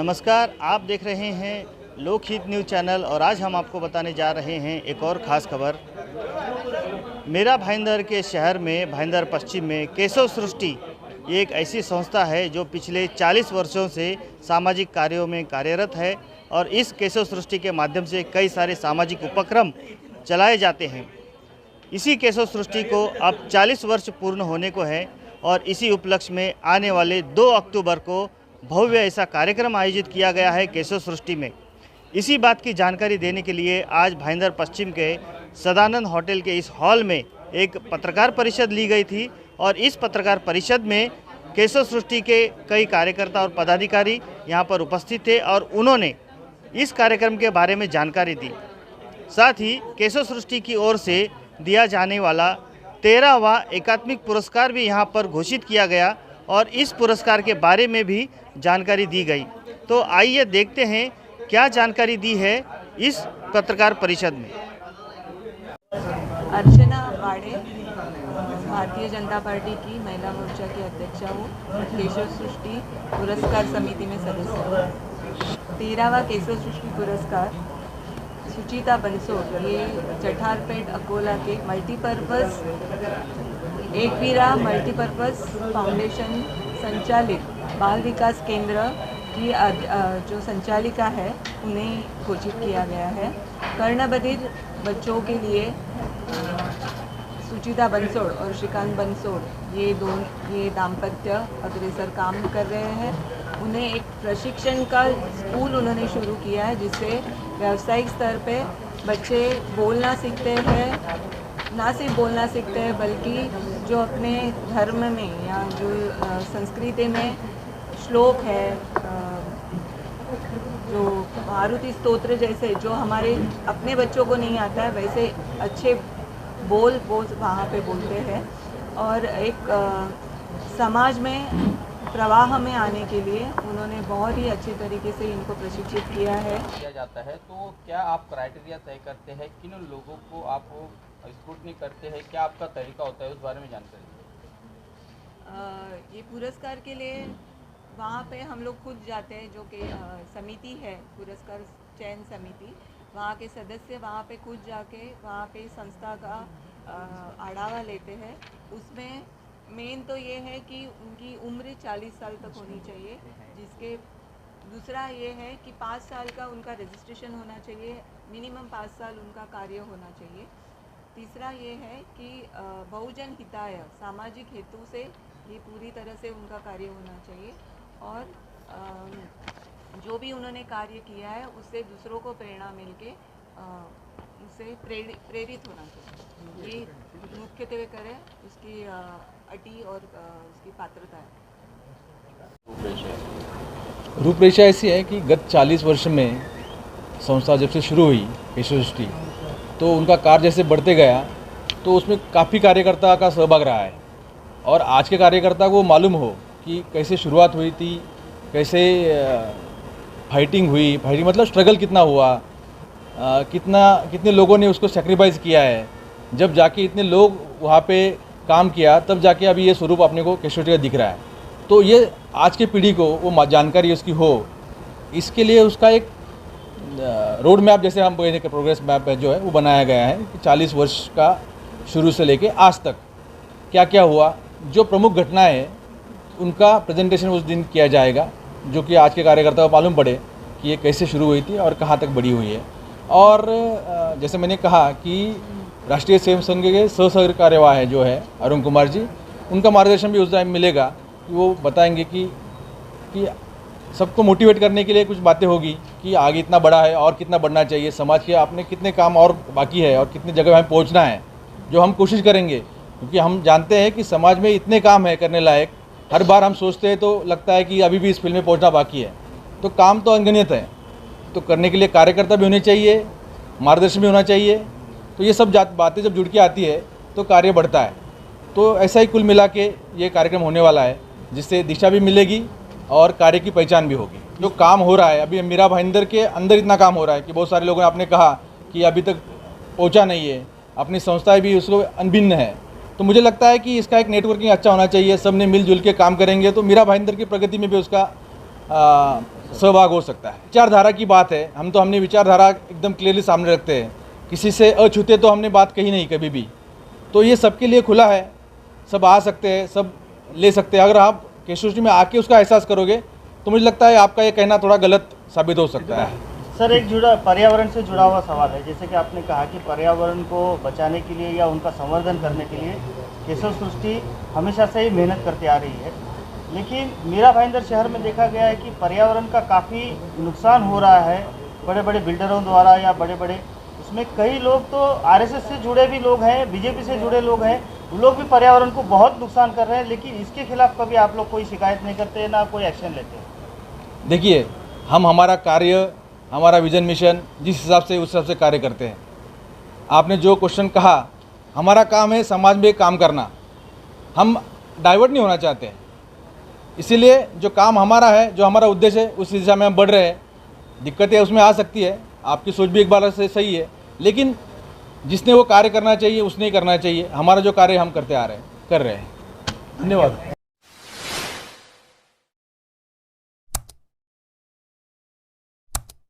नमस्कार, आप देख रहे हैं लोकहित न्यूज़ चैनल और आज हम आपको बताने जा रहे हैं एक और ख़ास खबर। मेरा भाईंदर के शहर में भाईंदर पश्चिम में केशव सृष्टि ये एक ऐसी संस्था है जो पिछले 40 वर्षों से सामाजिक कार्यों में कार्यरत है और इस केशव सृष्टि के माध्यम से कई सारे सामाजिक उपक्रम चलाए जाते हैं। इसी केशव सृष्टि को अब 40 वर्ष पूर्ण होने को है और इसी उपलक्ष्य में आने वाले 2 अक्टूबर को भव्य ऐसा कार्यक्रम आयोजित किया गया है केशव सृष्टि में। इसी बात की जानकारी देने के लिए आज भाईंदर पश्चिम के सदानंद होटल के इस हॉल में एक पत्रकार परिषद ली गई थी और इस पत्रकार परिषद में केशव सृष्टि के कई कार्यकर्ता और पदाधिकारी यहाँ पर उपस्थित थे और उन्होंने इस कार्यक्रम के बारे में जानकारी दी। साथ ही केशव सृष्टि की ओर से दिया जाने वाला 13वां एकात्मिक पुरस्कार भी यहाँ पर घोषित किया गया और इस पुरस्कार के बारे में भी जानकारी दी गई। तो आइए देखते हैं क्या जानकारी दी है इस पत्रकार परिषद में। अर्चना बाड़े, भारतीय जनता पार्टी की महिला मोर्चा की अध्यक्षा हूँ। केशव सृष्टि पुरस्कार समिति में सदस्य हूँ। 13वां केशव सृष्टि पुरस्कार सुचिता बंसोड़, ये चठारपेट अकोला के मल्टीपर्पज़ एकवीरा मल्टीपर्पज़ फाउंडेशन संचालित बाल विकास केंद्र की जो संचालिका है उन्हें घोषित किया गया है। कर्णबधिर बच्चों के लिए सुचिता बंसोड़ और श्रीकांत बंसोड़ ये दाम्पत्य अग्रसर काम कर रहे हैं। उन्हें एक प्रशिक्षण का स्कूल उन्होंने शुरू किया है जिससे व्यावसायिक स्तर पे बच्चे बोलना सीखते हैं, ना सिर्फ बोलना सीखते हैं बल्कि जो अपने धर्म में या जो संस्कृति में श्लोक है, जो मारुति स्तोत्र जैसे जो हमारे अपने बच्चों को नहीं आता है वैसे अच्छे बोल वहाँ पे बोलते हैं और एक समाज में प्रवाह में आने के लिए उन्होंने बहुत ही अच्छे तरीके से इनको प्रशिक्षित किया जाता है। तो क्या आप क्राइटेरिया तय करते हैं, किन लोगों को आप स्क्रूटनी करते हैं, क्या आपका तरीका होता है, उस बारे में जानकारी ये पुरस्कार के लिए वहाँ पे हम लोग खुद जाते हैं, जो कि समिति है पुरस्कार चयन समिति, वहाँ के सदस्य वहाँ पे खुद जाके वहाँ पे संस्था का आढ़ावा लेते हैं। उसमें मेन तो ये है कि उनकी उम्र 40 साल तक होनी चाहिए, जिसके दूसरा ये है कि 5 साल का उनका रजिस्ट्रेशन होना चाहिए, मिनिमम 5 साल उनका कार्य होना चाहिए। तीसरा ये है कि बहुजन हिताय सामाजिक हेतु से ये पूरी तरह से उनका कार्य होना चाहिए और जो भी उन्होंने कार्य किया है उससे दूसरों को प्रेरणा मिलके उससे प्रेरित होना चाहिए। ये मुख्यतः करें उसकी अटी और उसकी पात्रता है। रूपरेखा ऐसी है कि गत 40 वर्ष में संस्था जब से शुरू हुई केशव सृष्टि, तो उनका कार्य जैसे बढ़ते गया तो उसमें काफ़ी कार्यकर्ता का सहभाग रहा है और आज के कार्यकर्ता को मालूम हो कि कैसे शुरुआत हुई थी, कैसे फाइटिंग मतलब स्ट्रगल कितना हुआ, कितने लोगों ने उसको सेक्रीफाइस किया है। जब जाके इतने लोग वहाँ पे काम किया तब जाके अभी ये स्वरूप अपने को केशव सृष्टि का दिख रहा है। तो ये आज की पीढ़ी को वो जानकारी उसकी हो, इसके लिए उसका एक रोड मैप जैसे हम प्रोग्रेस मैप जो है वो बनाया गया है कि 40 वर्ष का शुरू से लेके आज तक क्या क्या हुआ, जो प्रमुख घटनाएं हैं उनका प्रेजेंटेशन उस दिन किया जाएगा, जो कि आज के कार्यकर्ता को मालूम पड़े कि ये कैसे शुरू हुई थी और कहाँ तक बढ़ी हुई है। और जैसे मैंने कहा कि राष्ट्रीय स्वयं संघ के सह कार्यवाह है जो है अरुण कुमार जी, उनका मार्गदर्शन भी उस टाइम मिलेगा कि वो बताएंगे कि सबको मोटिवेट करने के लिए कुछ बातें होगी कि आगे इतना बड़ा है और कितना बढ़ना चाहिए, समाज के आपने कितने काम और बाकी है और कितनी जगह हमें पहुंचना है, जो हम कोशिश करेंगे क्योंकि हम जानते हैं कि समाज में इतने काम है करने लायक। हर बार हम सोचते हैं तो लगता है कि अभी भी इस फील्ड में पहुंचना बाकी है, तो काम तो अनगिनत है, तो करने के लिए कार्यकर्ता भी होने चाहिए, मार्गदर्शन भी होना चाहिए। तो ये सब बातें जब जुड़ के आती है तो कार्य बढ़ता है। तो ऐसा ही कुल मिला के ये कार्यक्रम होने वाला है जिससे दिशा भी मिलेगी और कार्य की पहचान भी होगी। जो काम हो रहा है अभी मेरा भाईंदर के अंदर इतना काम हो रहा है कि बहुत सारे लोगों ने आपने कहा कि अभी तक पहुंचा नहीं है, अपनी संस्थाएं भी उसको अनभिन्न है। तो मुझे लगता है कि इसका एक नेटवर्किंग अच्छा होना चाहिए, सब ने मिलजुल के काम करेंगे तो मीरा भाईंदर की प्रगति में भी उसका सहभाग हो सकता है। विचारधारा की बात है, हमने विचारधारा एकदम क्लियरली सामने रखते हैं, किसी से अछूते तो हमने बात कही नहीं कभी भी। तो ये सबके लिए खुला है, सब आ सकते हैं, सब ले सकते हैं। अगर आप केशव में आके उसका एहसास करोगे तो मुझे लगता है आपका ये कहना थोड़ा गलत साबित हो सकता है। सर, एक पर्यावरण से जुड़ा हुआ सवाल है। जैसे कि आपने कहा कि पर्यावरण को बचाने के लिए या उनका संवर्धन करने के लिए केशव सृष्टि हमेशा से ही मेहनत करती आ रही है, लेकिन मीरा भाईंदर शहर में देखा गया है कि पर्यावरण का काफ़ी नुकसान हो रहा है बड़े बड़े बिल्डरों द्वारा, या बड़े बड़े उसमें कई लोग तो आरएसएस से जुड़े भी लोग हैं, बीजेपी से जुड़े लोग हैं, वो लोग भी पर्यावरण को बहुत नुकसान कर रहे हैं, लेकिन इसके खिलाफ कभी आप लोग कोई शिकायत नहीं करते, ना कोई एक्शन लेते हैं। देखिए, हम हमारा कार्य, हमारा विजन मिशन जिस हिसाब से उस हिसाब से कार्य करते हैं। आपने जो क्वेश्चन कहा, हमारा काम है समाज में काम करना, हम डाइवर्ट नहीं होना चाहते हैं। इसीलिए जो काम हमारा है, जो हमारा उद्देश्य है, उस दिशा में हम बढ़ रहे हैं। दिक्कतें उसमें आ सकती है, आपकी सोच भी एक बार से सही है, लेकिन जिसने वो कार्य करना चाहिए उसने ही करना चाहिए। हमारा जो कार्य हम करते आ रहे हैं, कर रहे हैं। धन्यवाद।